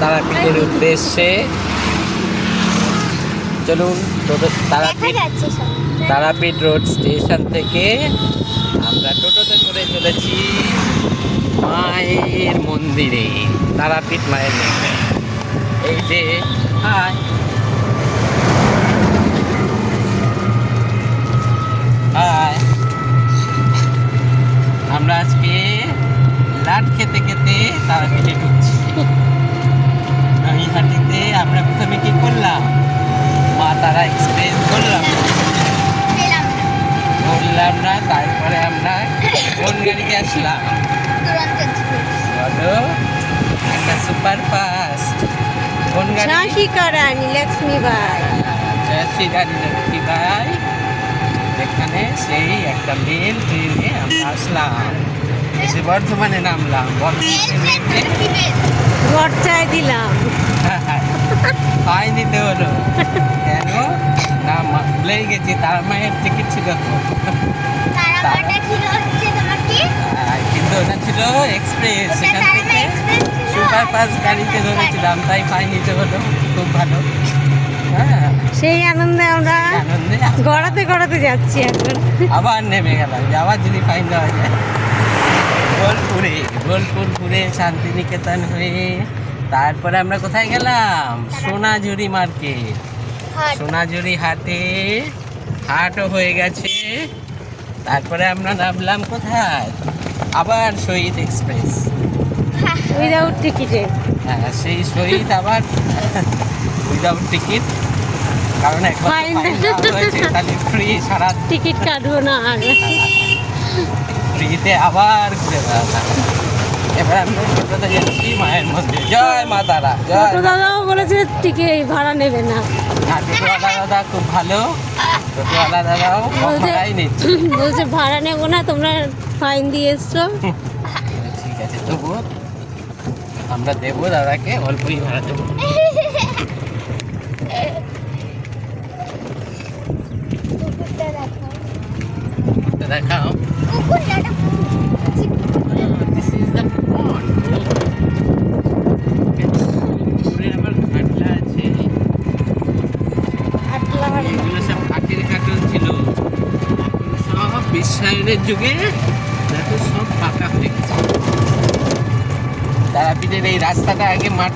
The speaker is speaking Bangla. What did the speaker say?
তারাপীঠের উদ্দেশ্যে চলুন। তারাপীঠ রোড স্টেশন থেকে আমরা টোটোতে করে চলেছি মায়ের মন্দিরে, তারাপীঠ মায়ের মন্দিরে। এই যে হাই হাই, আমরা আজকে লাট খেতে খেতে তারাপীঠে ঢুকছি। এই হাটিতে আমরা প্রথমে কি করলাম, মা তারা এক্সপ্রেস করলাম না, তারপরে আমরা কোন গাড়িতে আসলাম, বলো একটা সুপার ফাস্ট। কোন গাড়ি? রানী লক্ষ্মীবাই। লক্ষ্মীবাই, যেখানে সেই একটা মেল ট্রেনে আমরা আসলাম, এসে বর্ধমানে নামলাম। বর্ধমানে ঘরটায় দিলাম, ফাইন দিতে হলো কেন না, ভুলে গেছি তার মায়ের টিকিট ছিল তো, কিন্তু ওটা ছিল এক্সপ্রেস, সেখান থেকে সুপার ফাস্ট গাড়িতে ধরেছিলাম, তাই ফাইন দিতে হলো। খুব ভালো। হ্যাঁ, সেই আনন্দে আমরা গড়াতে গড়াতে যাচ্ছি এখন। আবার নেমে গেলাম, আবার যদি ফাইন দেওয়া যায়। বোলপুর ঘুরে শান্তিনিকেতন হয়ে তারপরে আমরা কোথায় গেলাম, সোনাঝুরি মার্কেট। সোনাঝুরি হাটও হয়ে গেছে। তারপরে আমরা নামলাম কোথায়, আবার শহীদ এক্সপ্রেস উইদাউট টিকিটে। হ্যাঁ, সেই শহীদ আবার উইদাউট টিকিট, কারণ একবার হয়েছে, তাহলে ফ্রি, সারা টিকিট কাটবো না আর। ফ্রিতে আবার ঘুরে বেড়ালাম। এবার আমরা টোটোতে যাচ্ছি মায়ের মন্দির। জয় মা তারা, জয়। টোটো দাদাও বলেছে টিকিট ভাড়া নেবে না। টোটোওয়ালা দাদা খুব ভালো, টোটোওয়ালা দাদাও ভাড়াই নিচ্ছে। বলছে ভাড়া নেবো না, তোমরা ফাইন দিয়ে এসছো। ঠিক আছে, তবুও আমরা দেবো দাদাকে, অল্পই ভাড়া দেবো। দেখাও, this is the pond. পুকুরে আবার ঘাটলা আছে, এগুলো সব কাঠের কাটন ছিল, সব বিশ্বায়নের যুগে দেখো সব পাকা হয়ে গেছে। তারাপীঠের এই রাস্তাটা আগে মাটি